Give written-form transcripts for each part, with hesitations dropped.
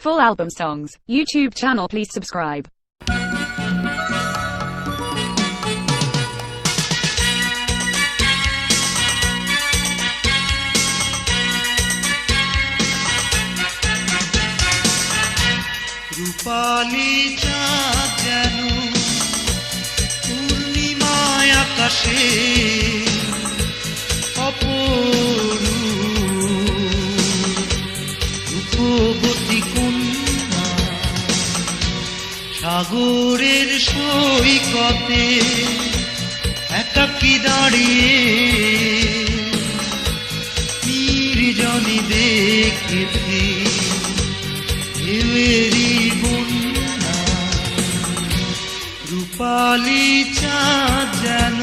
Full album songs. YouTube channel, please subscribe. রূপালী চাঁদ যেন পূর্ণিমায় আকাশে রূপবতী কন্যা সাগরের সৈকতে একাকী দাঁড়িয়ে নির্জনে দেখেছি ঢেউয়েরই বন্যা। রূপালী চাঁদ যেন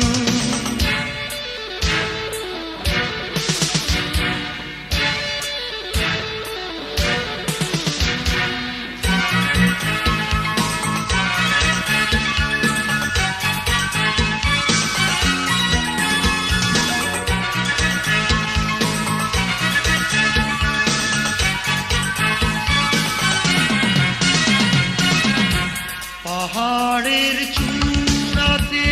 পাহাড়ের চূড়াতে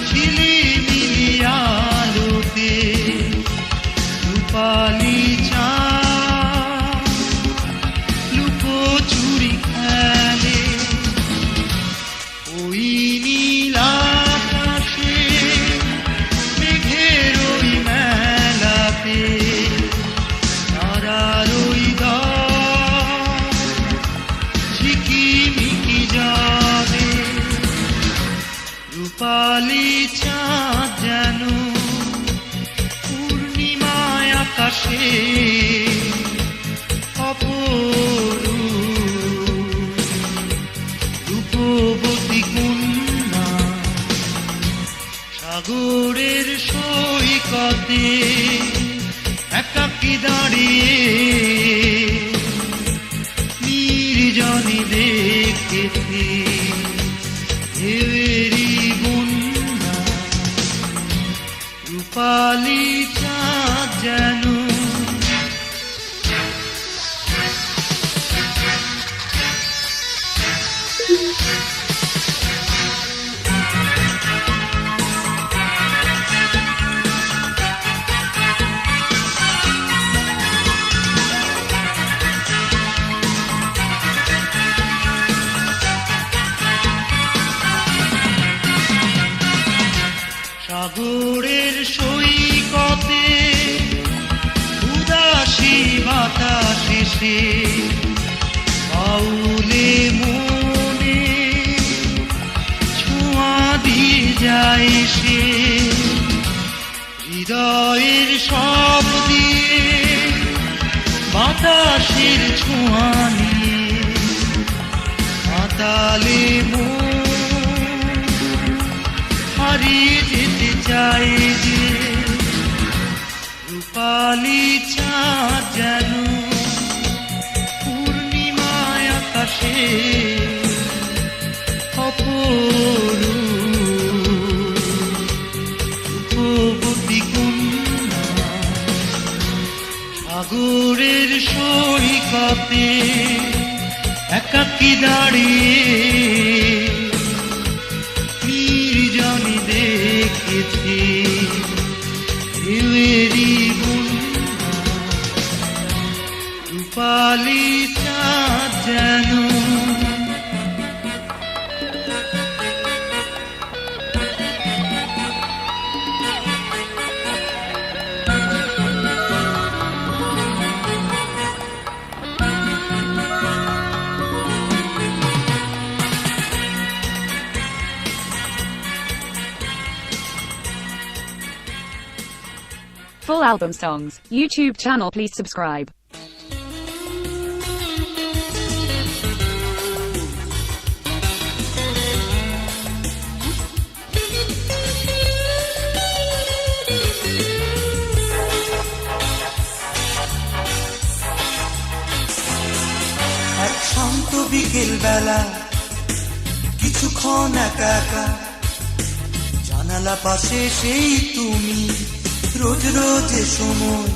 ঝিলিমিলি আলোতে রূপালী চাঁদ লুকোচুরি খেলে ওই নীল আকাশে মেঘের ওই মেলাতে তারার ওই ঝিকিমিকি যাবে। রূপালী চাঁদ যেন পূর্ণিমায় আকাশে রূপবতী কন্যা সাগরের সৈকতে একাকী দাঁড়িয়ে নির্জনে দেখেছি ঢেউয়েরই বন্যা। রূপালী চাঁদ যেন সাগরের সৈকতে উদাসী বাতাস এসে বাউলে মনে ছোঁয়া দিয়ে যায় সে হৃদয়ের সব দিয়ে বাতাসের ছোঁয়া নিয়ে মাতালে হারিয়ে যেতে চাই যে। রূপালী চাঁদ যেন পূর্ণিমায় আকাশে রূপবতী কন্যা সাগরের সৈকতে একাকী দাঁড়িয়ে নির্জনে দেখেছি ঢেউয়েরই বন্যা। রূপালী চাঁদ যেন Full album songs. YouTube channel, please subscribe. এক শান্ত বিকেল বেলা কিছুক্ষণ একা একা জানালা পাশে সেই তুমি রোজ রোজ সময়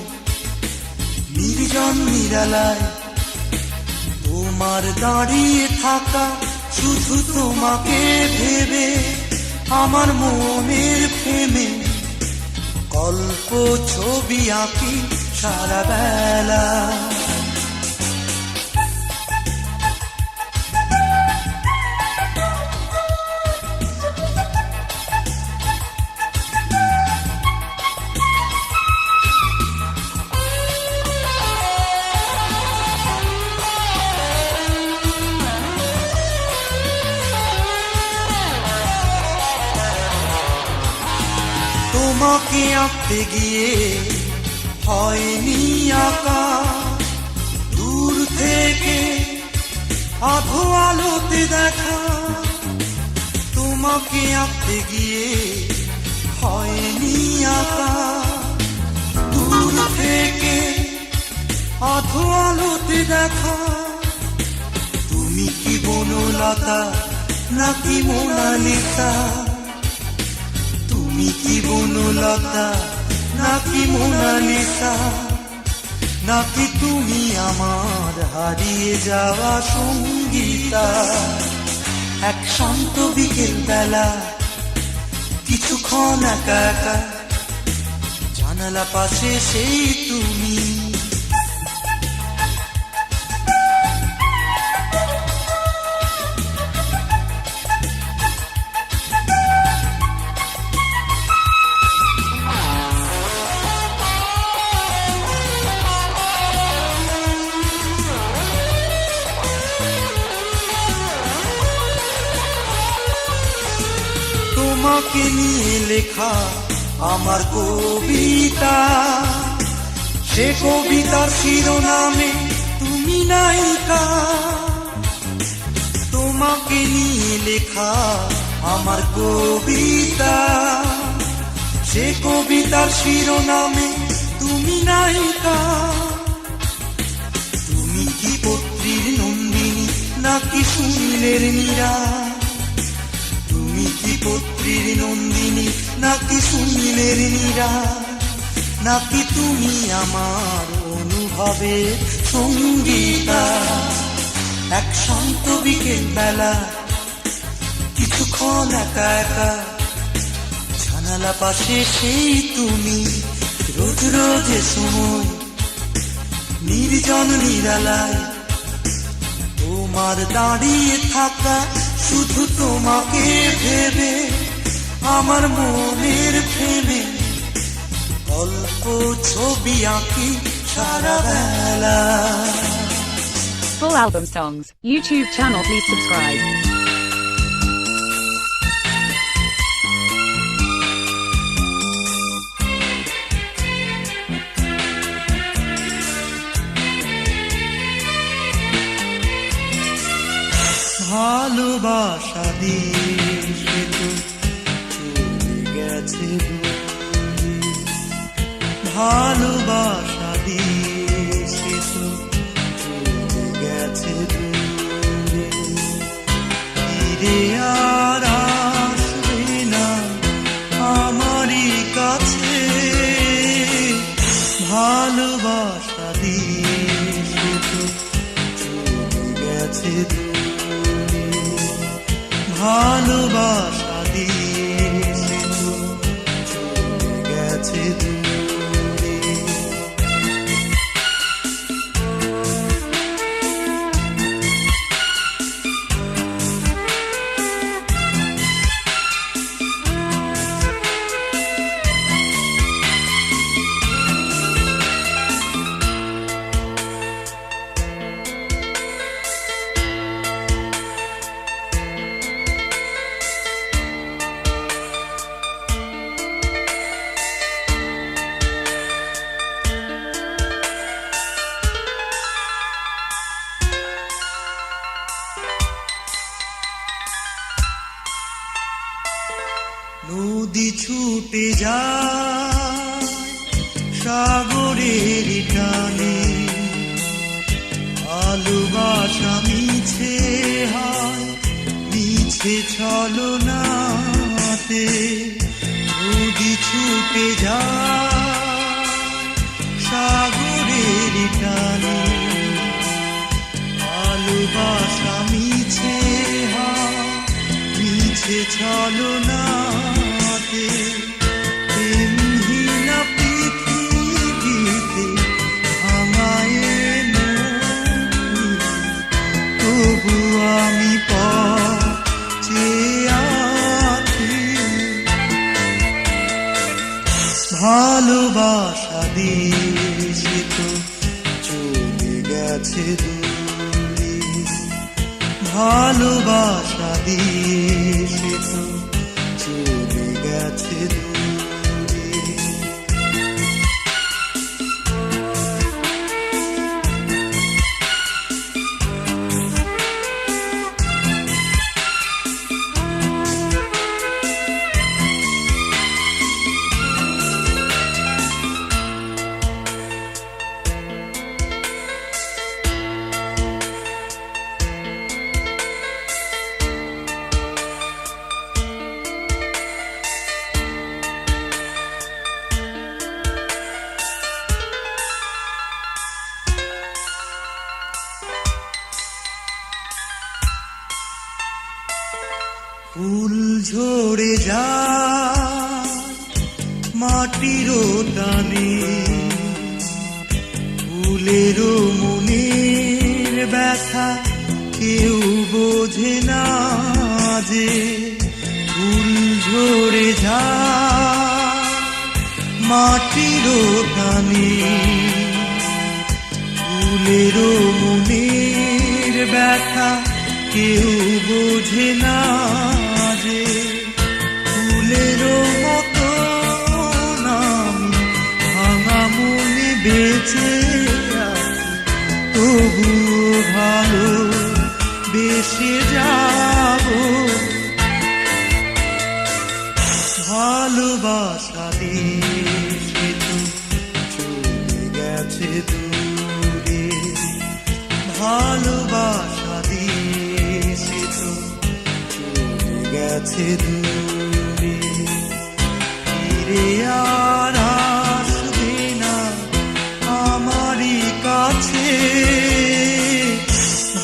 নির্জন নিরালায় তোমার দাঁড়িয়ে থাকা শুধু তোমাকে ভেবে আমার মনের প্রেমে গল্প ছবি আঁকি সারা বেলা। তোমাকে আঁকতে গিয়ে হয়নি আঁকা, দূর থেকে আধো আলোতে দেখা। তোমাকে আঁকতে গিয়ে হয়নি আঁকা, দূর থেকে আধো আলোতে দেখা। তুমি কি বনলতা নাকি মোনালিসা? তুমি কি বনলতা নাকি মোনালিসা? নাকি তুমি আমার হারিয়ে যাওয়া সঙ্গীতা? এক শান্ত বিকেল বেলা কিছুক্ষণ একা একা, জানালা পাশে সেই তুমি। তোমাকে নিয়ে লেখা আমার কবিতা, সে কবিতার শিরোনামে তুমি নায়িকা। তোমাকে নিয়ে লেখা আমার কবিতা, সে কবিতার শিরোনামে তুমি নায়িকা। তুমি কি পত্রীর নন্দিনী নাকি সুনীলের মীরা? তুমি কি পত্রীর নন্দিনী নাকি সুনীলের মীরা? নাকি তুমি আমার অনুভবের সঙ্গীতা? এক শান্ত বিকেল বেলা কিছুক্ষণ একা একা, জানালা পাশে সেই তুমি। রোজ রোজ সময় নির্জন নিরালায় তোমার দাঁড়িয়ে থাকা শুধু তোমাকে ভেবে আমার মনের প্রেমে গল্প ছবি আঁকি সারা বেলা। Full album songs. YouTube channel, please subscribe. ভালোবাসা দিয়ে তো চলে গেছে দূরে, ভালোবাসা দিয়ে তো চলে গেছে দূরে। ফিরে আর আসবে না আমারই কাছে, ভালোবাসা দিয়ে তো চলে গেছে দূরে, ভালোবাসা দিয়ে তো চলে গেছে দূরে। নদী ছুটে যায় সাগরের টানে, ভালোবাসা মিছে হয় মিছে ছলনাতে। নদী ছুটে যায় সাগরের টানে, ভালো ছলনাতে প্রেমহীনা পৃথিবীতে আমায় তবু আমি চেয়ে আছি ভালোবাসা দিয়েছি তো চলে গেছে দূরে ভালোবাসা দিয়েছি তো চলে গেছে দূরে ফুল ঝরে যায় মাটির টানে ফুলেরও মনের ব্যথা কেউ বোঝে না যে ফুল ঝরে যায় মাটির টানে ফুলেরও মনের ব্যথা কেউ বোঝে না যে ফুলেরও মতো আমি ভাঙা মনে বেঁচে আছি তবুও ভালো বেসে যাব ভালোবাসা দিয়েছি তো চলে গেছে দূরে ভালোবাসা দিয়েছি তো চলে গেছে দূরে ফিরে আর আসবে না আমারই কাছে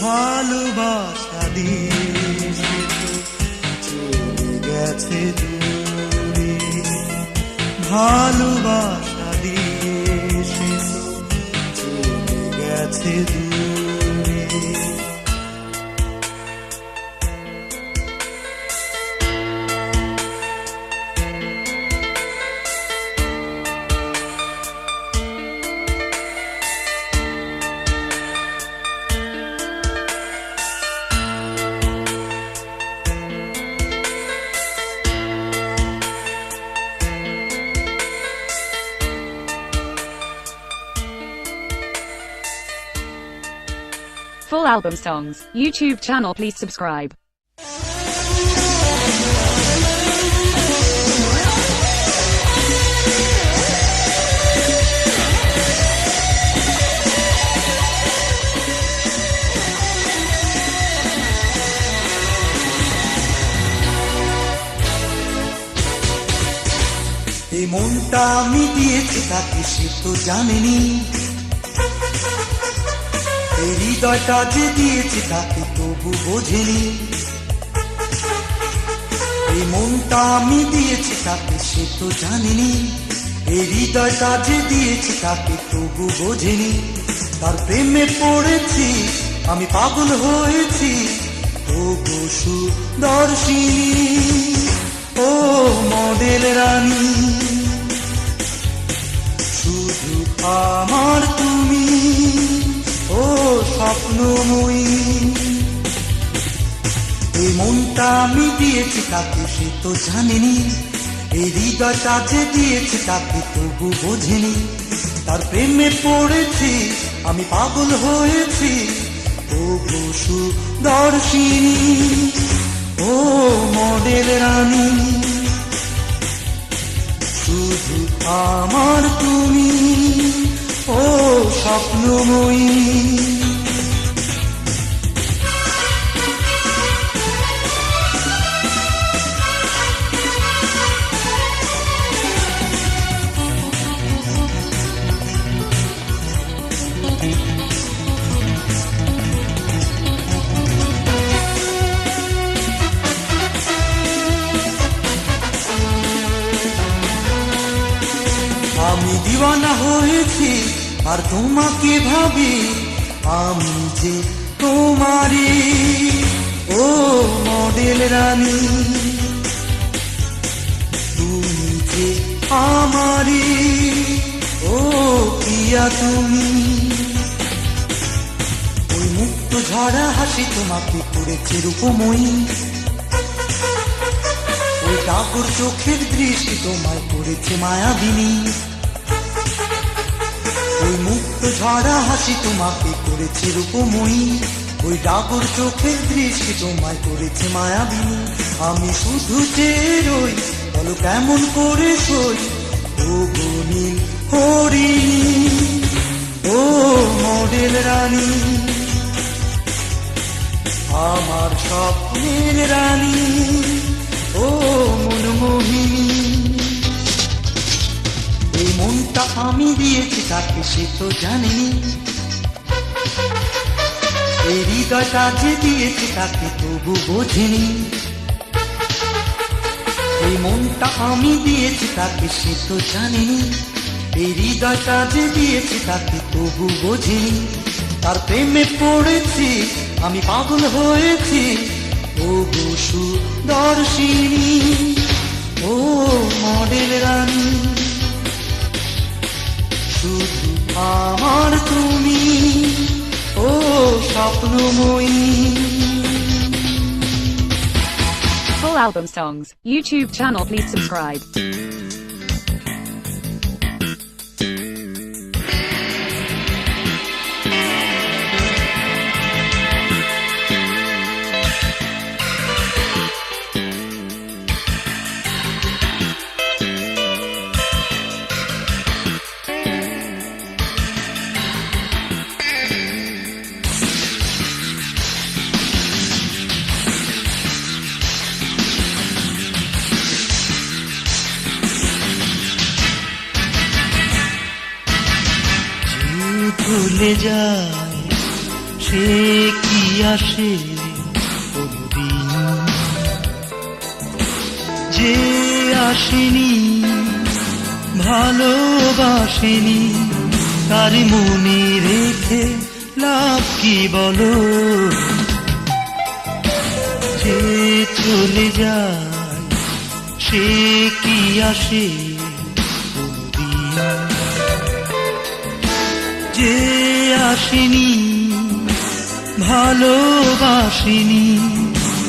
ভালোবাসা দিয়েছি তো চলে গেছে দূরে ভালোবাসা দিয়েছি তো চলে গেছে দূরে Full album songs, YouTube channel, please subscribe. এই মনটা আমি দিয়েছি তাকে সে তো জানেনি এই হৃদয়টা যে দিয়েছি তাকে তবু বোঝেনি এই মনটা আমি দিয়েছি তাকে সে তো জানেনি এই হৃদয়টা যে দিয়েছি তাকে তবু বোঝেনি তার প্রেমে পড়েছি আমি পাগল হয়েছি ও গো সুদর্শিনী ও মডেল রানী শুধু আমার তুমি ও স্বপ্নময়ী এই মনটা আমি দিয়েছি তাকে সে তো জানেনি এই হৃদয়টা যে দিয়েছি তাকে তবু বোঝেনি তার প্রেমে পড়েছি আমি পাগল হয়েছি ও গো সুদর্শিনী ও মডেল রানী শুধু আমার তুমি ও স্বপ্নময়ী হয়েছি আর তোমাকে ভাবি আমি যে তোমারই ও মডেল রানী তুমি যে আমারই ও প্রিয়া তুমি ওই মুক্ত ঝরা হাসি তোমাকে করেছে রূপময়ী ওই ডাগর চোখের দৃষ্টি তোমায় করেছে মায়াবিনী ওই মুক্ত ঝরা হাসি তোমাকে করেছে রূপময়ী ওই ডাগর চোখের দৃষ্টি তোমায় করেছে মায়াবিনী আমি শুধু চেয়ে রই বলো কেমন করে সই ও নীল হরিণী ও মডেল রানী আমার স্বপ্নের রানী ও মনমোহিনী এই মনটা আমি দিয়েছি তাকে সে তো জানেনি এই হৃদয়টা যে দিয়েছি তাকে তবু বোঝেনি এই মনটা আমি দিয়েছি তাকে সে তো জানেনি এই হৃদয়টা যে দিয়েছি তাকে তবু বোঝেনি তার প্রেমে পড়েছি আমি পাগল হয়েছি ও বসু দর্শিনী ও মডেল রানী শুধু আমার তুমি ও স্বপ্নময়ী Full album songs. YouTube channel, please subscribe. ভুলে যায় সে কি আসে কোনদিন যে আসেনি ভালোবাসেনি তার মনে রেখে লাভ কি বলো যে চলে যায় সে কি আসে কোনদিন যে আসেনি ভালোবাসেনি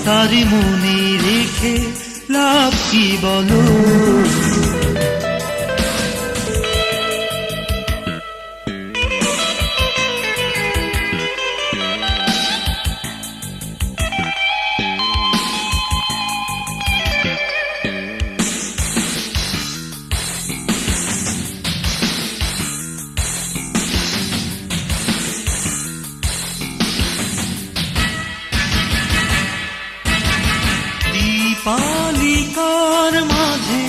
তার মনে রেখে লাভ কি বলো পালিকার মাঝে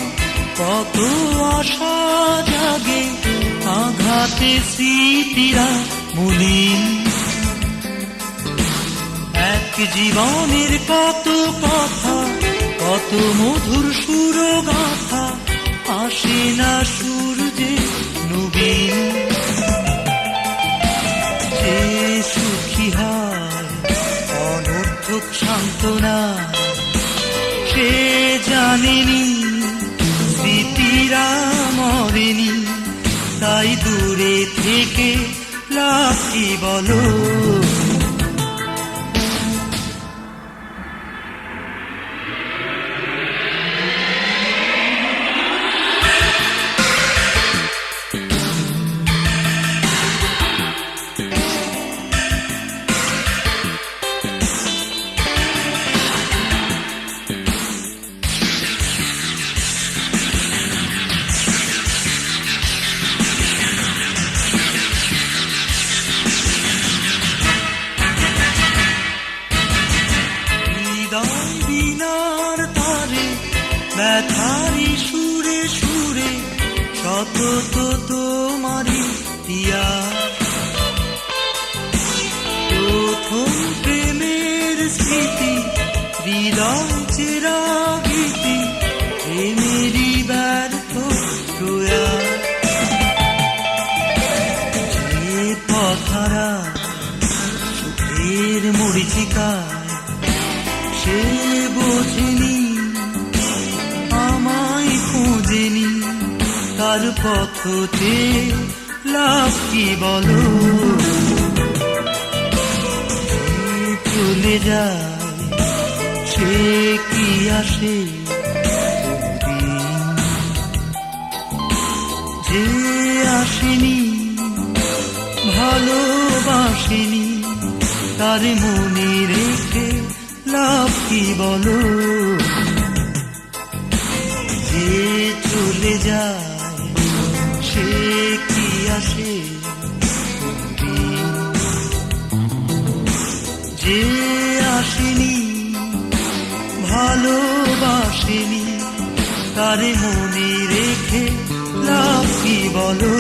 কত আশা জাগে আঘাতে স্মৃতিরা মলিন এক জীবনের কত কথা কত মধুর সুরগাথা আসে না সূর্যে নবীন যে সুখী হয় অনর্থক সান্ত্বনা সে জানেনি স্মৃতিরা মরেনি তাই দূরে থেকে লাভ কি বলো বিনার তারে ব্যথারি সুরে সুরে সতত তোমারি দিয়া প্রথম প্রেমের স্মৃতি হৃদয় চেরা গীতি প্রেমেরই ব্যর্থ প্রয়াস শিকায় সে বোঝেনি আমায় খোঁজেনি তার পথতে লাভ কি বলো চলে যায় সে কি আসে যে আসেনি ভালোবাসেনি তার মনে রেখে লাভ কি বলো যে চলে যায় সে কি আসে যে আসেনি ভালোবাসেনি তার মনে রেখে লাভ কি বলো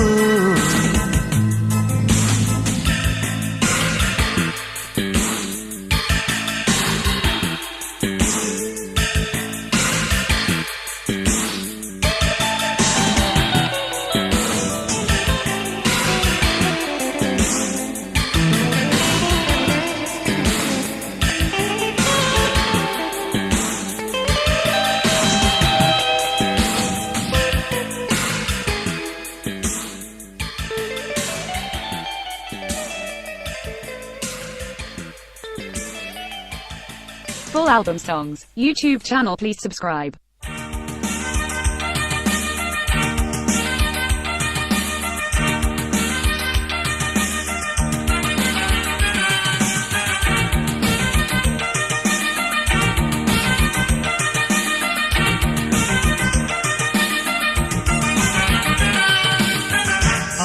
Full album songs, YouTube channel, please subscribe.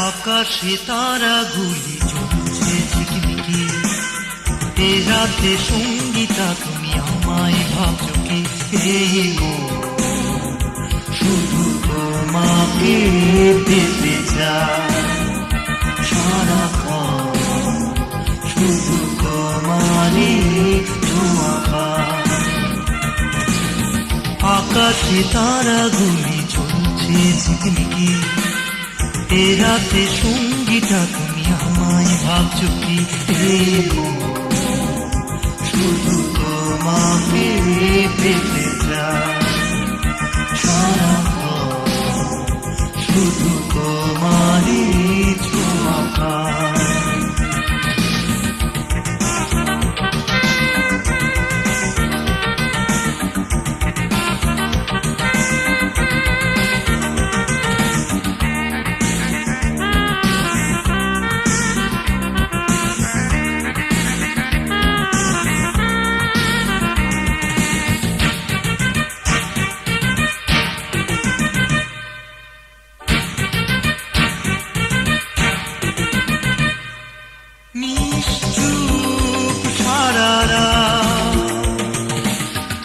আকাশে তারাগুলি জ্বলছে ঝিকিমিকি এ রাতে সঙ্গীতা তুমি আমায় ভাবছো কি এই গো শুধু তোমাকে পেতে চাই সারাক্ষণ শুধু তোমারই ছোঁয়া পাই আকাশে তারাগুলি জ্বলছে ঝিকিমিকি এ রাতে সঙ্গীতা তুমি আমায় ভাবছো কি এই গো শুধু তোমাকে পেতে চাই সারাক্ষণ শুধু তোমারই ছোঁয়া পাই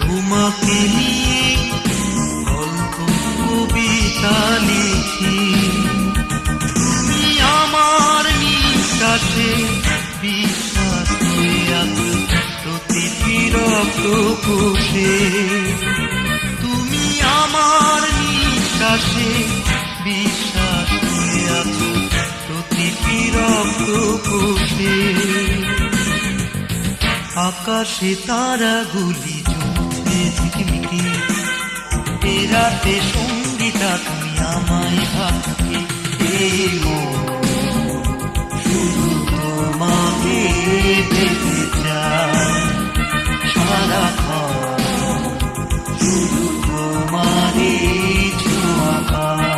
তোমাকে নিয়ে গল্প কবিতা লিখি তুমি আমার নিঃশ্বাসে বিশ্বাস হয়ে আছো প্রতিটি রক্ত কোষে তুমি আমার নিঃশ্বাসে বিশ্বাস হয়ে আছো প্রতিটি রক্ত কোষে আকাশে তারাগুলি জ্বলছে ঝিকিমিকি এ রাতে সঙ্গীতা তুমি আমায় ভাবছো কি এই গো শুধু তোমাকে পেতে চাই সারাক্ষণ শুধু তোমারই ছোঁয়া পাই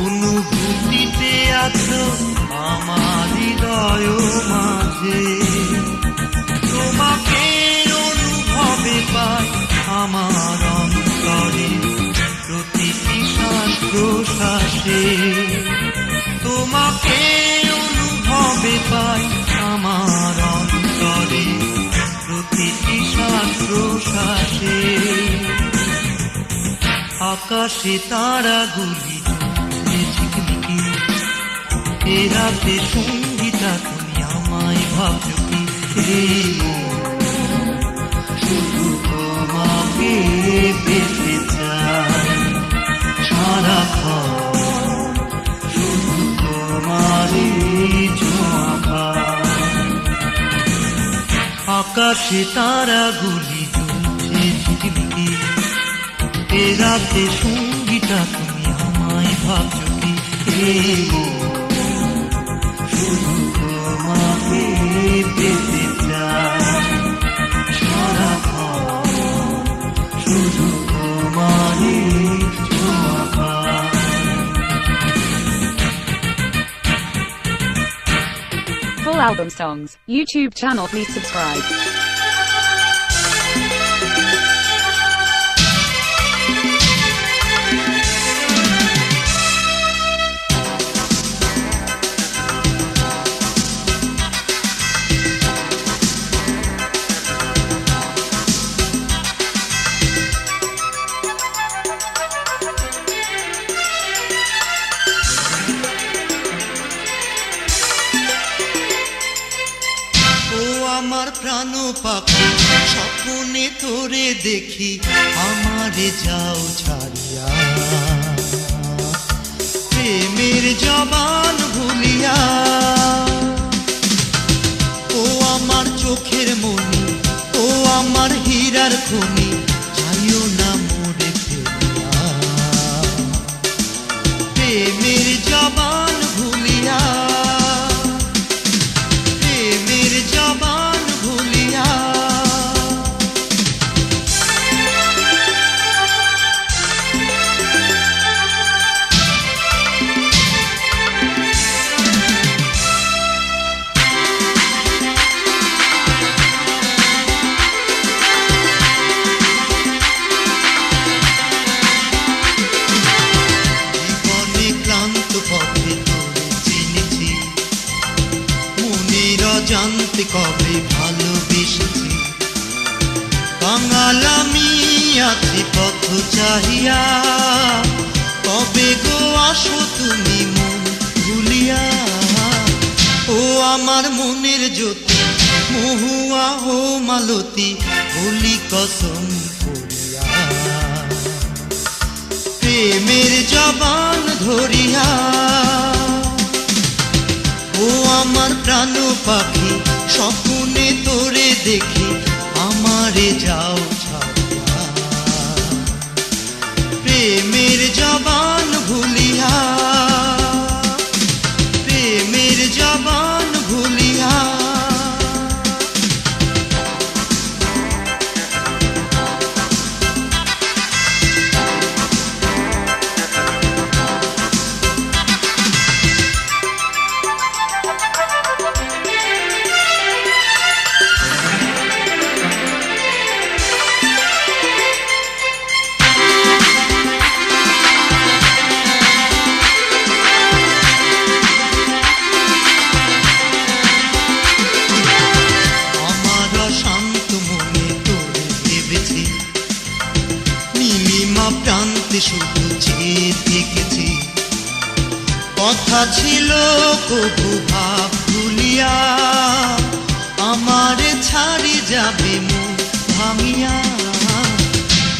অনুভূতিতে আছো আমার হৃদয় মাঝে তোমাকে অনুভবে পাই আমার অন্তরে প্রতিটি শ্বাস প্রশ্বাসে তোমাকে অনুভবে পাই আমার অন্তরে প্রতিটি শ্বাস প্রশ্বাসে। আকাশে তারাগুলি ঝিকমিকি, এ রাতে সঙ্গীতা তুমি আমায় ভাবছো কি? শুধু তোমাকে পেতে চাই সারাক্ষণ, শুধু তোমারই ছোঁয়া পাই। আকাশে তারাগুলি জ্বলছে ঝিকমিকি, এ রাতে সঙ্গীতা তুমি আমায় ভাবছো কি? শুধু তোমাকে পেতে চাই সারাক্ষণ, শুধু তোমারই ছোঁয়া পাই। Full album songs, YouTube channel, please subscribe. আমার প্রাণ পাখি স্বপ্নে তোরে দেখি, আমারে যাও ছাড়িয়া প্রেমের জবান ভুলিয়া। ও আমার চোখের মনি, ও আমার হীরার খনি, যাইও না মোরে ফেলিয়া প্রেমের জবান ভুলিয়া, প্রেমের জবান ভুলিয়া। জীবনে ক্লান্ত পথে তোরে চিনেছি, মনের অজান্তে কবে ভালোবেসেছি। বাঙাল আমি আছি পথ চাহিয়া, কবে গো আসো তুমি মন ভুলিয়া। ও আমার মনের জ্যোতি, মহুয়া হো মালতী, বলি কসম করিয়া প্রেমের জবান ধরিয়া। ও আমার প্রাণ পাখি স্বপ্নে তোরে দেখি, আমারে যাও ছাড়িয়া প্রেমের জবান ভুলিয়া, প্রেমের জবান ভুলিয়া। প্রান্তে শুধু চেয়ে থেকেছি, কথা ছিল কবু ভাব ভুলিয়া, আমারে ছাড়ি যাবে মন ভাঙিয়া।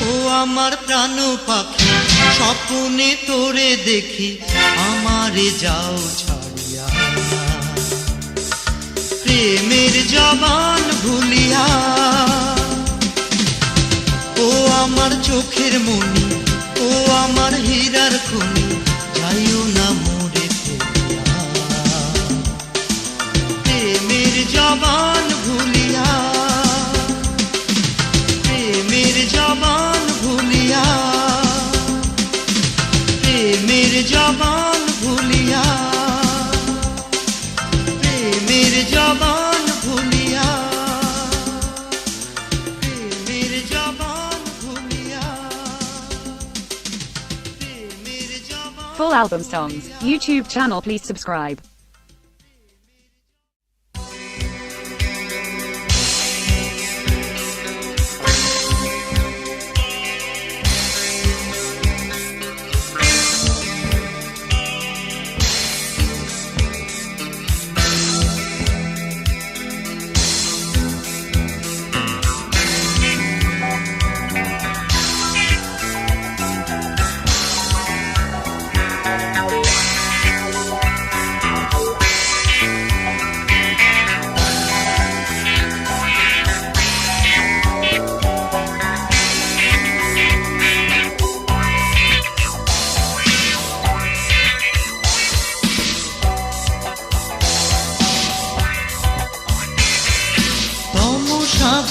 ও আমার প্রাণ পাখি স্বপ্নে তোরে দেখি, আমারে যাও ছাড়িয়া প্রেমের জবান ভুলিয়া। ও আমার চোখের মনি, ও আমার হীরার খনি, যাইও না মোরে ফেলিয়া প্রেমের জবান ভুলিয়া, প্রেমের জবান ভুলিয়া, প্রেমের জবান ভুলিয়া, প্রেমের জবান ভুলিয়া, প্রেমের জবান ভুলিয়া, প্রেমের জবান। Full album songs, YouTube channel, please subscribe.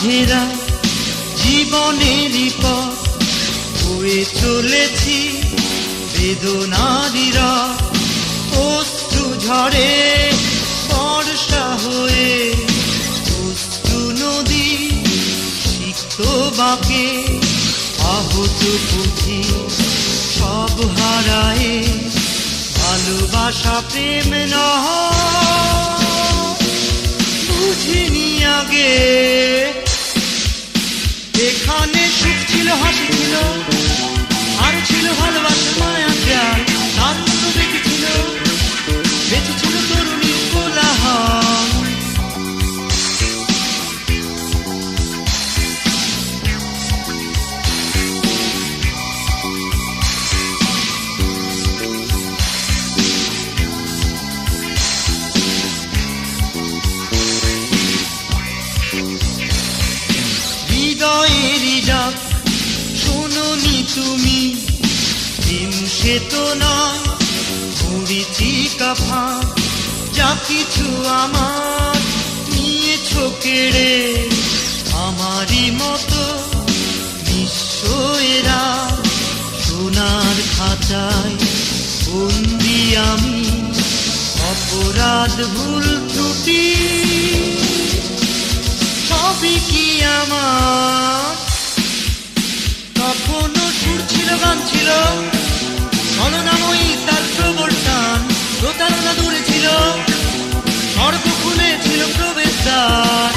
ঘেরা জীবনেরই পথ বয়ে চলেছি বেদনারই রথ, অশ্রু ঝরে বর্ষা হয়ে অশ্রু নদী সিক্ত বাঁকে আহত পুঁথি সব হারায়ে ভালোবাসা প্রেম নয় বুঝিনি আগে। এখানে সুখ ছিল, হাসি ছিল, আর ছিল ভালোবাসার মায়া জাল, তারুণ্য বেঁচে ছিল, বেঁচে ছিল তরুণীর কোলাহল। হৃদয়েরই ডাক শোনোনি তুমি, প্রেম সে তো নয় মরিচিকা ফাঁক, যা কিছু আমার নিয়েছো কেড়ে, আমারই মতো নিঃস্ব এরা, সোনার খাঁচায় বন্দি আমি, অপরাধ ভুল ত্রুটি সবই কি আমার। তখনও সুর ছিল, গান ছিল, ছলনাময়ী তার প্রবল টান, প্রতারণা দূরে ছিল, স্বর্গ খুলে ছিল প্রবেশদ্বার।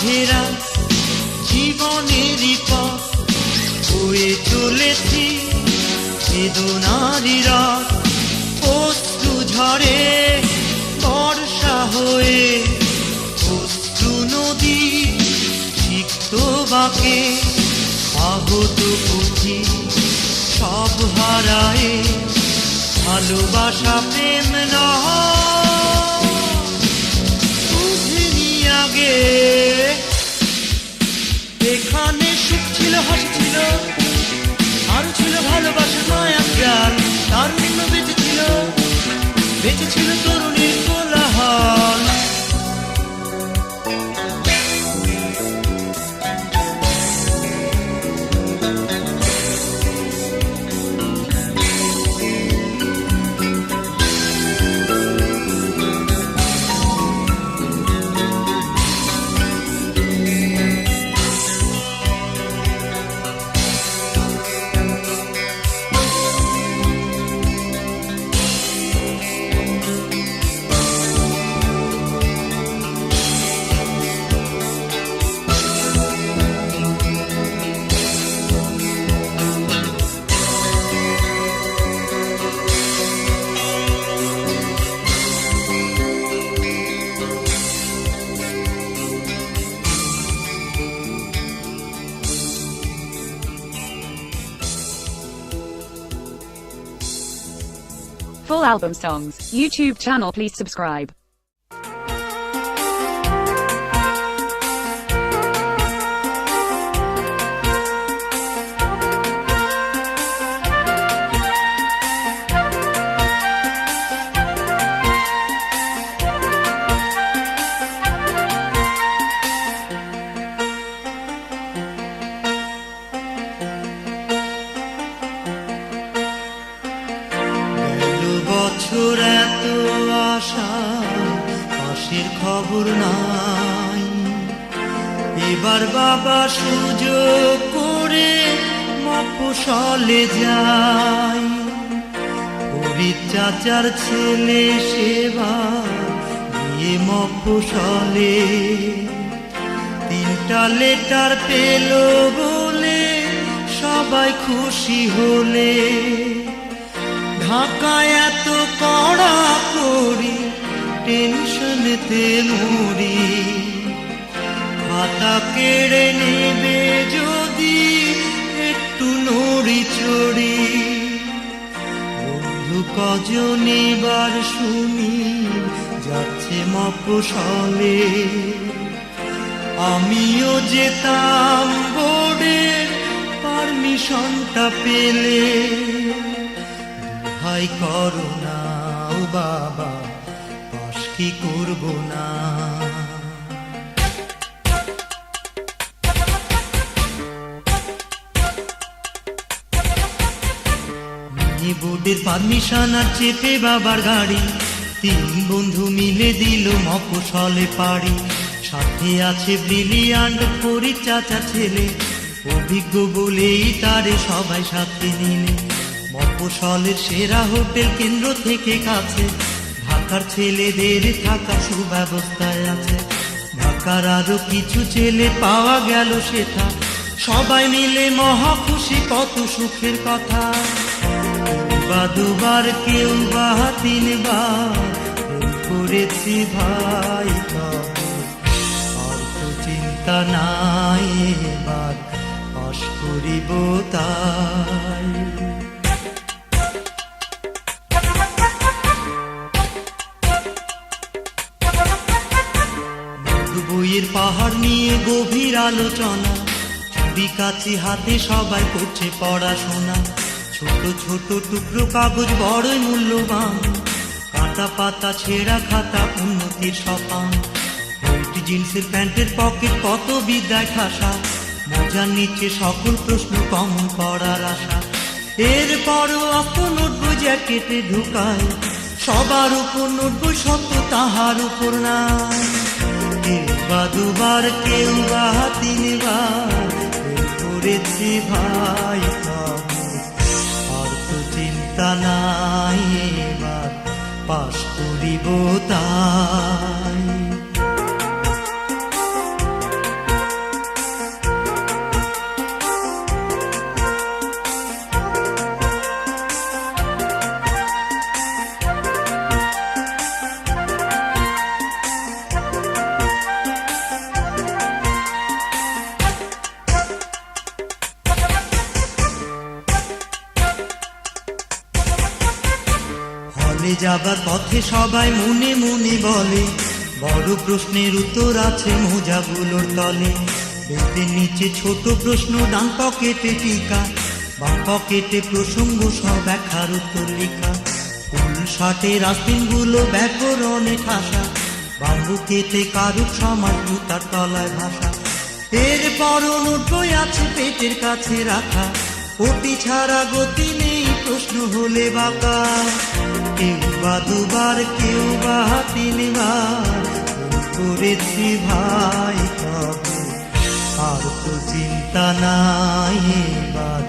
ঘেরা জীবনেরই পথ বয়ে চলেছি বেদনারই রথ, অশ্রু ঝরে বর্ষা হয়ে অশ্রু নদী সিক্ত বাঁকে আহত পুঁথি সব হারায়ে ভালোবাসা প্রেম নয় বুঝিনি আগে। এখানে সুখ ছিল, হাসি ছিল, আর ছিল ভালোবাসার মায়া জাল, তারুণ্য বেঁচে ছিল, বেঁচে ছিল তরুণীর কোলাহল। Full album songs, YouTube channel, please subscribe. বছর এত আশা, পাশের খবর নাই। এবার বাবা সুযোগ করে মফস্বলে যায়। ফরিদ চাচার ছেলে সেবা দিয়ে মফস্বলে 3টা লেটার পেল বলে সবাই খুশি হলে। ঢাকায় এত কড়া করি, টেনশনতে মরি। খাতা কেড়ে নেবে যদি একটু নড়ি চড়ি। বন্ধু কজন এবার শুনি যাচ্ছে মফস্বলে। আমিও যেতাম বোর্ডের পারমিশনটা পেলে। দোহাই করো না ও বাবা, পাশ কি করব না। বোর্ডের পারমিশন আর চেপে বাবার গাড়ি, 3 বন্ধু মিলে দিল মফস্বলে পাড়ি। সাথে আছে ব্রিলিয়ান্ট ফরিদ চাচা ছেলে, অভিজ্ঞ বলেই তারে সবাই সাথে নিলে। মফস্বলের সেরা হোটেল কেন্দ্র থেকে কাছে, ঢাকার ছেলেদের থাকা সুব্যবস্থায় আছে। ঢাকার আরো কিছু ছেলে পাওয়া গেল সেটা, সবাই মিলে মহা খুশি, কত সুখের কথা। বা 2বার কেউ বা 3বার করেছি ভাই, আর তো চিন্তা নাই, এবার পাশ করিব তাই। বইয়ের পাহাড় নিয়ে গভীর আলোচনা, ছবি কাছে হাতে সবাই করছে পড়াশোনা। ছোট ছোট টুকরো কাগজ বড়ই মূল্যবান, কাটা পাতা ছেঁড়া খাতা উন্নতির সোপান। হোয়াইট জিন্সের প্যান্টের পকেট কত বিদ্যায় ঠাসা, মজার নিচে সকল প্রশ্ন কমন করার আশা। এরপরও অত নোটবই জ্যাকেটে ঢুকায়, সবার উপর নোটবই সত্য তাহার উপর নাই। কেউ বা 2বার কেউ বা 3বার করেছি ভাই, আর তো চিন্তা নাই, এবার পাশ করিব তাই। যাবার পথে সবাই মনে মনে বলে, বড় প্রশ্নের উত্তর আছে মোজাগুলোর তলে। বেল্টের নিচে ছোট প্রশ্ন, ডান পকেটে টিকা, বাম পকেটে প্রসঙ্গ, সব একার উত্তর লেখা। ফুল শার্টের আস্তিনগুলো ব্যাকরণে ঠাসা, বাম্বু কেটে কারুক সমাজ জুতার তলায় ভাষা। এরপরও নোটবই আছে পেটের কাছে রাখা, ওটি ছাড়া গতি নেই প্রশ্ন হলে বাঁকা। কেউ বা 2বার কেউ বা 3বার করেছি ভাই, তবে আর তো চিন্তা নাই, এবার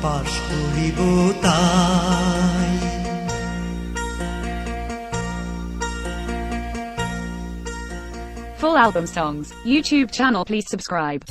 পাশ করিব তাই। Full album songs, YouTube channel, please subscribe.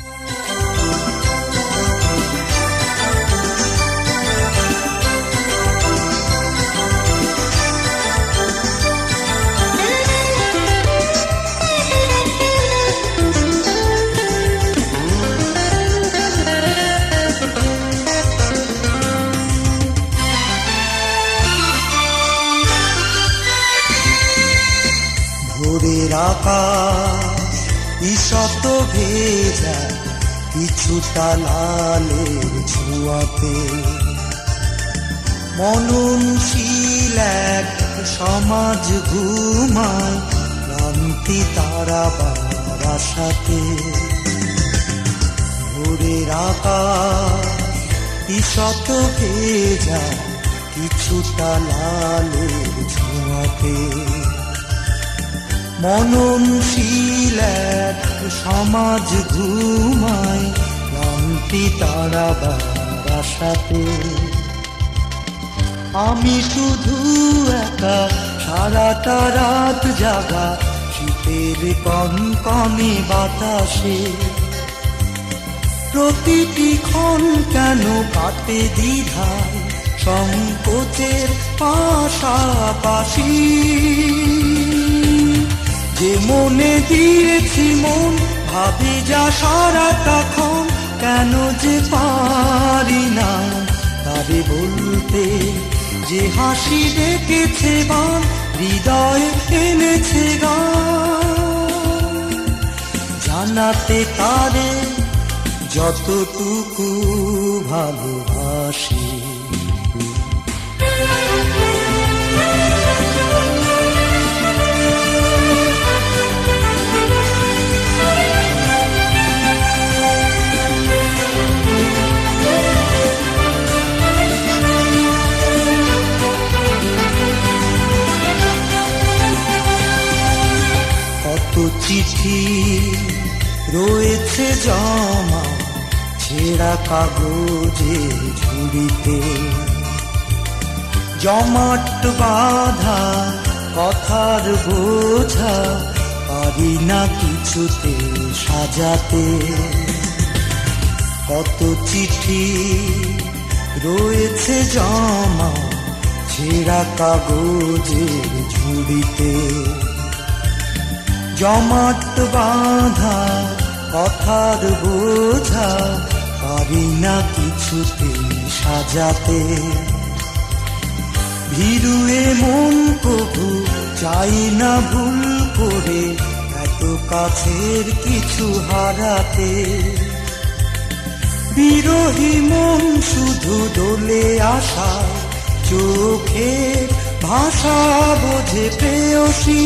ভোরের আকাশ ঈষৎ ভেজা, কিছুটা লালের ছোঁয়াতে। মননশীল এক সমাজ ঘুমায়, ক্রান্তি তারাবার আশাতে। ভোরের আকাশ ঈষৎ ভেজা, কিছুটা লালের ছোঁয়াতে। মননশীল এক সমাজ ঘুমায় ক্লান্তি তাড়াবার আশাতে। আমি শুধু একা সারাটা রাত জাগা শীতের কনকনে বাতাসে। প্রতিটি ক্ষণ কেন কাটে দ্বিধায় সংকোচের পাশাপাশি। যে মনে দিয়েছি মন ভাবি যা সারাটাক্ষণ, কেন যে পারি না তারে বলতে। যে হাসি ডেকেছে গান হৃদয়ে এনেছে গান, জানাতে তারে যতটুকু ভালোবাসি। কত চিঠি রয়েছে জমা ছেঁড়া কাগজের ঝুড়িতে। জমাট বাঁধা কথার বোঝা পারি না কিছুতে সাজাতে। কত চিঠি রয়েছে জমা ছেঁড়া কাগজের ঝুড়িতে। জমাট বাঁধা কথার বোঝা পারি না কিছুতে সাজাতে। ভীরুয়ে মন কবু চাই না ভুল করে এত কাছের কিছু হারাতে। বিরহী মন শুধু দোলে আসা চোখের ভাষা বোঝে প্রেয়সী।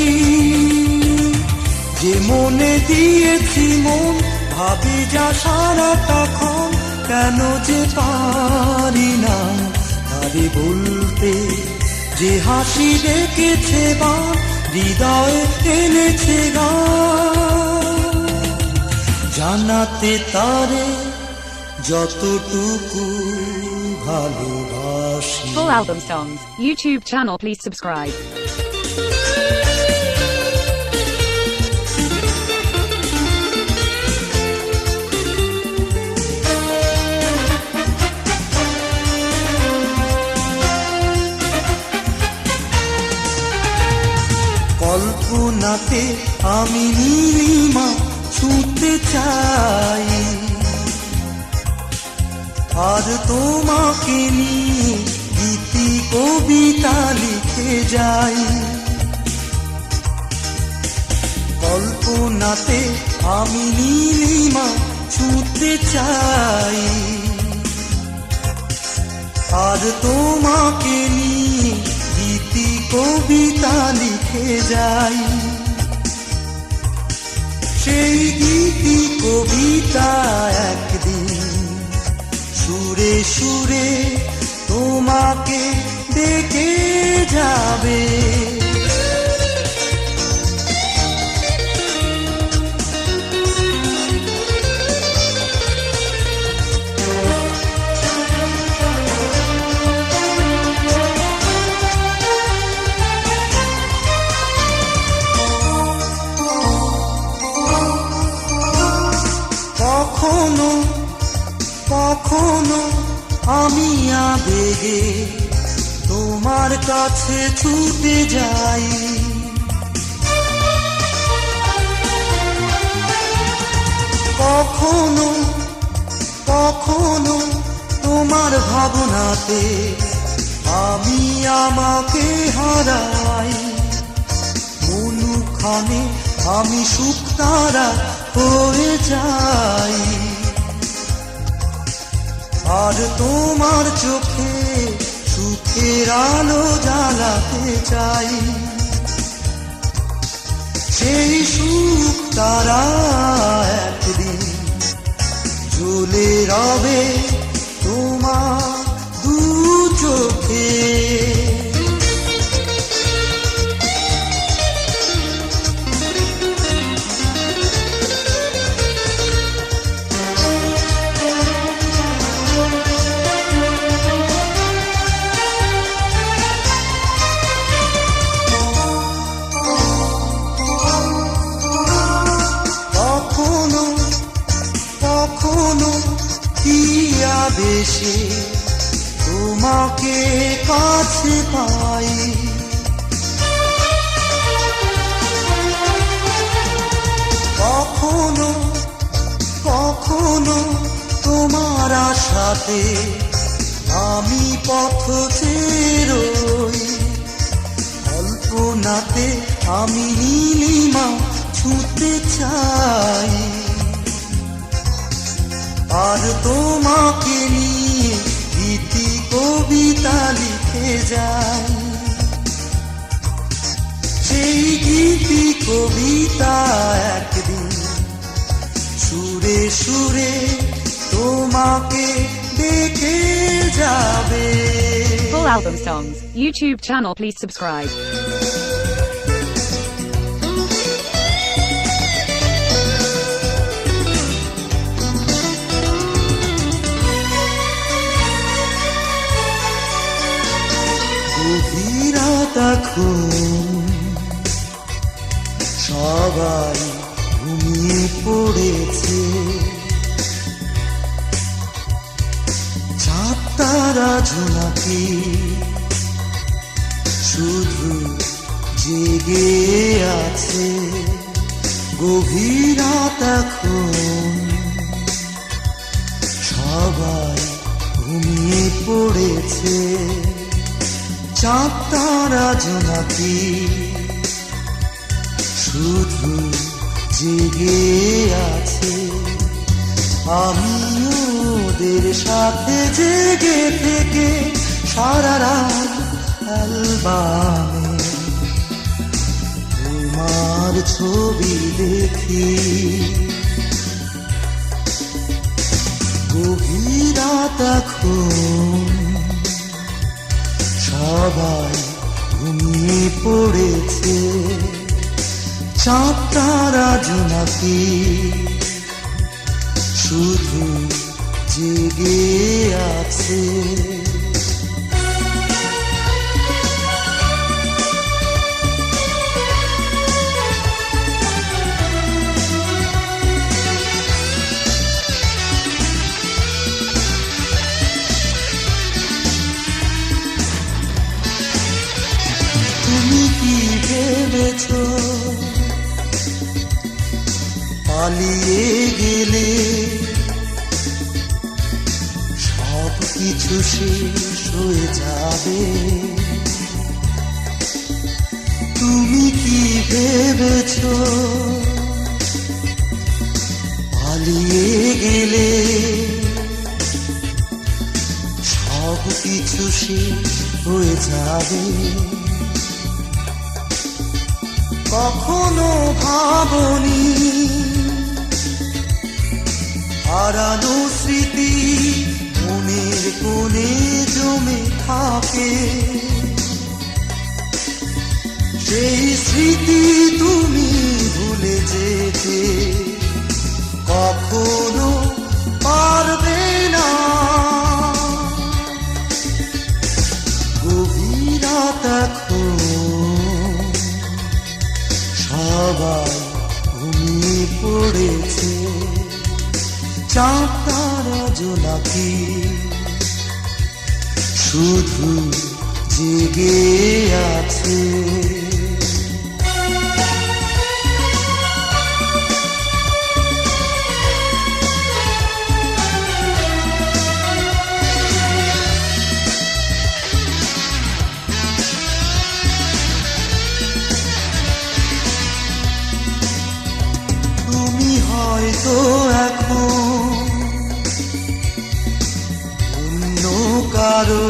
যে মনে দিয়েছি মন ভাবি যা সারাটাক্ষণ, কেন যে পারি না তারে বলতে। যে হাসি ডেকেছে বা হৃদয়ে এনেছে গান, জানাতে তারে যতটুকু ভালোবাসি। Full album songs. YouTube channel, please subscribe. কল্পনাতে আমি নীলিমা ছুঁতে চাই, আর তোমাকে নিয়ে গীতি কবিতা লিখে যাই। কল্পনাতে আমি নীলিমা ছুঁতে চাই, আর তোমাকে নিয়ে গীতি কবিতা লিখে যাই। সেই গীতি কবিতা একদিন সুরে সুরে তোমাকে ডেকে যাবে। কখনো কখনো আমি আবেগে তোমার কাছে ছুটে যাই, কখনো কখনো তোমার ভাবনাতে আমি আমাকে হারাই। মনুক্ষণে আমি শুকতারা হয়ে যাই, আর তোমার চোখে সুখের আলো জ্বালাতে চাই। সেই সুখ তারা একদিন জ্বলে রবে তোমার দু চোখে। এসে তোমাকে কাছে পাই। কখনো কখনো তোমার আশাতে আমি পথ চেরোই, কল্পনাতে আমি নীলিমা ছুঁতে চাই। আর তোমাকে নিয়ে গীতি কবিতা লিখে যাই। সেই গীতি কবিতা একদিন সুরে সুরে তোমাকে ডেকে যাবে। Full album songs. YouTube channel, please subscribe. গভীরাত এখন সবাই ঘুমিয়ে পড়েছে, চাঁদ তারা ঝোনাকি শুধু জেগে আছে। গভীরাত এখন সবাই ঘুমিয়ে পড়েছে, চাঁদ তারা জোনাকি শুধু জেগে আছে। আমি ওদের সাথে জেগে থেকে সারা রাত অ্যালবামে তোমার ছবি দেখি। গভীর রাত এখন সবাই ঘুমিয়ে পড়েছে, চাঁদ তারা জোনাকি শুধু জেগে আছে। তুমি কি ভেবেছো পালিয়ে গেলে সব কিছু শেষ হয়ে যাবে? তুমি কি ভেবেছো পালিয়ে গেলে সব কিছু শেষ হয়ে যাবে? কখনো ভাবনি হারানো স্মৃতি মনের কোণে জমে থাকে, সেই স্মৃতি তুমি ভুলে যেতে কখনো পারবে না। গভীর রাত এখন সবাই ঘুমিয়ে পড়েছে, চাঁদ তারা জোনাকি শুধু জেগে আছে। তুমি হয়তো এখন অন্য কারো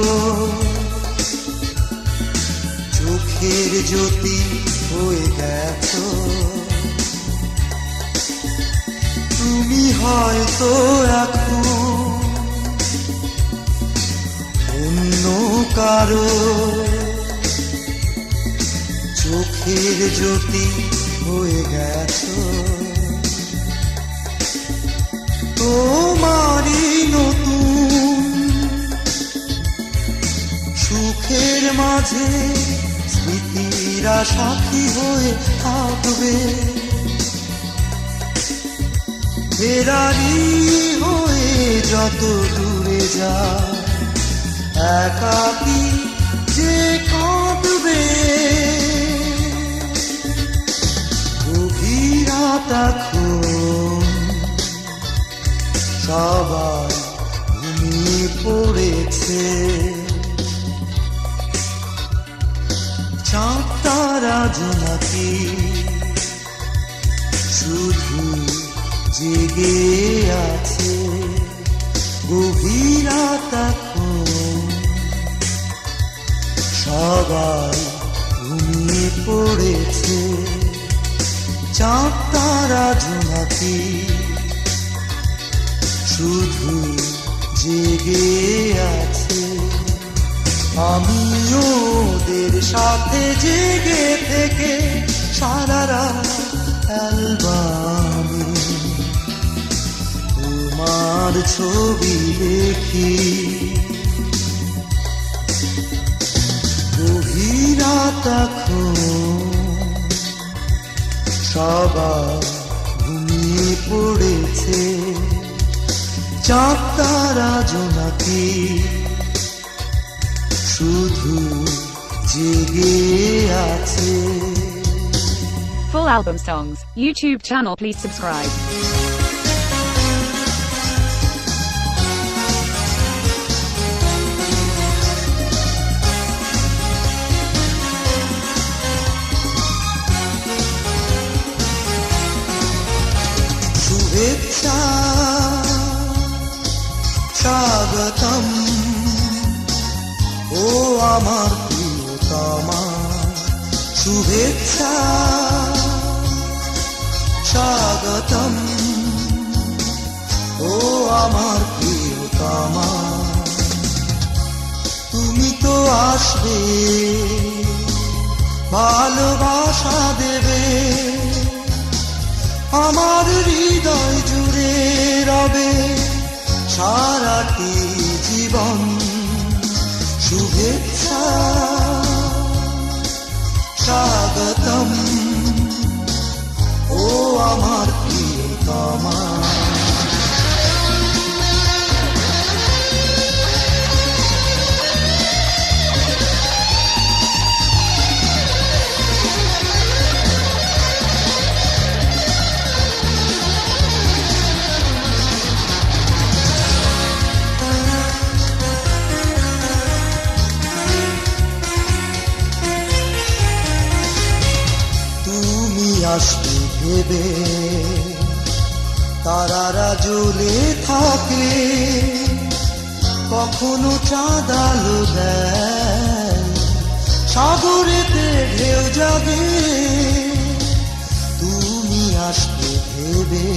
চোখের জ্যোতি হয়ে গেছো। তুমি হয়তো এখন অন্য কারো চোখের জ্যোতি হয়ে গেছো। তোমারই নতুন সুখের মাঝে স্মৃতিরা সাথী হয়ে থাকবে, ফেরারি হয়ে যত দূরে যায়, একাকী যে কাঁদবে গভীর রাত এখন সবাই ঘুমিয়ে পড়েছে, চাঁদ তারা জোনাকি শুধু জেগে আছে, গভীর রাত এখন সবাই ঘুমিয়ে পড়েছে, চাঁদ তারা জোনাকি শুধু জেগে আছে। আমিও ওদের সাথে জেগে থেকে সারা রাত অ্যালবামে তোমার ছবি দেখি, গভীর রাত এখন সবাই ঘুমিয়ে পড়েছে, চাঁদ তারা জোনাকি শুধু জেগে আছে। Full album songs, YouTube channel, please subscribe. শুভেচ্ছা স্বাগতম ও আমার প্রিয়তমা, শুভেচ্ছা স্বাগতম ও আমার প্রিয়তমা, তুমি তো আসবে ভালোবাসা দেবে, আমার হৃদয় জুড়ে রবে সারাটি জীবন, শুভেচ্ছা স্বাগতম ও আমার প্রিয়তমা। আসবে ভেবে তারারা জ্বলে থাকে, কখনো চাঁদ আলো দেয়, সাগরেতে ঢেউ জাগে, তুমি আসবে ভেবে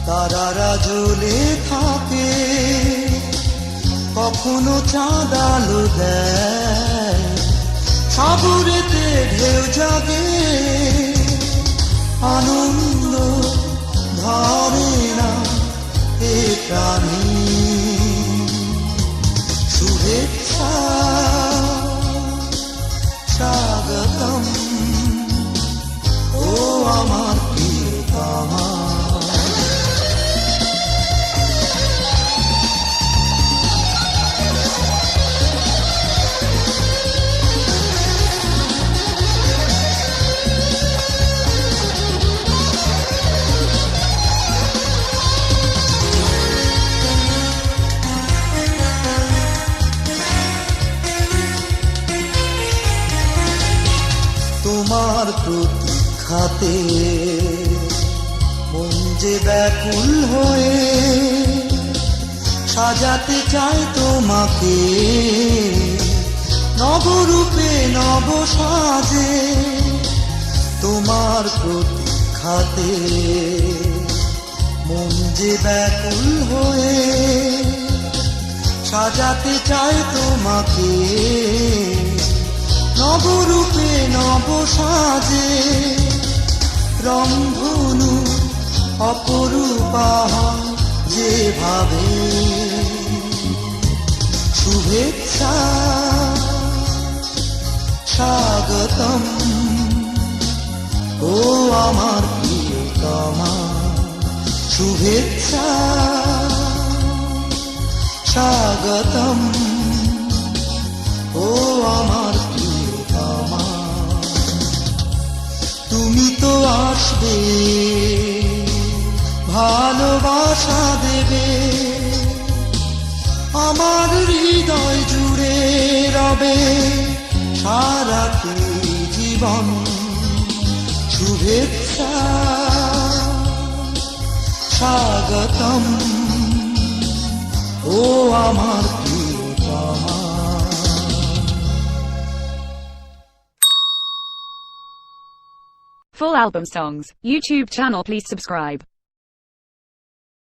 তারারা জ্বলে থাকে, কখনো চাঁদ আলো দেয়, সাগরেতে ঢেউ জাগে, আনন্দ ধরে না এ প্রাণী, শুভেচ্ছা স্বাগতম ও আমার প্রিয়তমা। তোমার প্রতীক্ষাতে মন যে ব্যাকুল হয়ে সাজাতে চাই তোমাকে নবরূপে নব সাজে, তোমার প্রতীক্ষাতে মন যে ব্যাকুল হয়ে সাজাতে চাই তোমাকে নবরূপে নব সাজে, রংধনু অপরূপা যেভাবে, শুভেচ্ছা স্বাগতম ও আমার প্রিয়তমা, শুভেচ্ছা স্বাগতম ও আমার প্রিয়তমা, তুমি তো আসবে, ভালোবাসা দেবে, আমার হৃদয় জুড়ে রবে সারাটি জীবন। শুভেচ্ছা স্বাগতম ও আমার প্রিয়তমা। Full album songs. YouTube channel, please subscribe.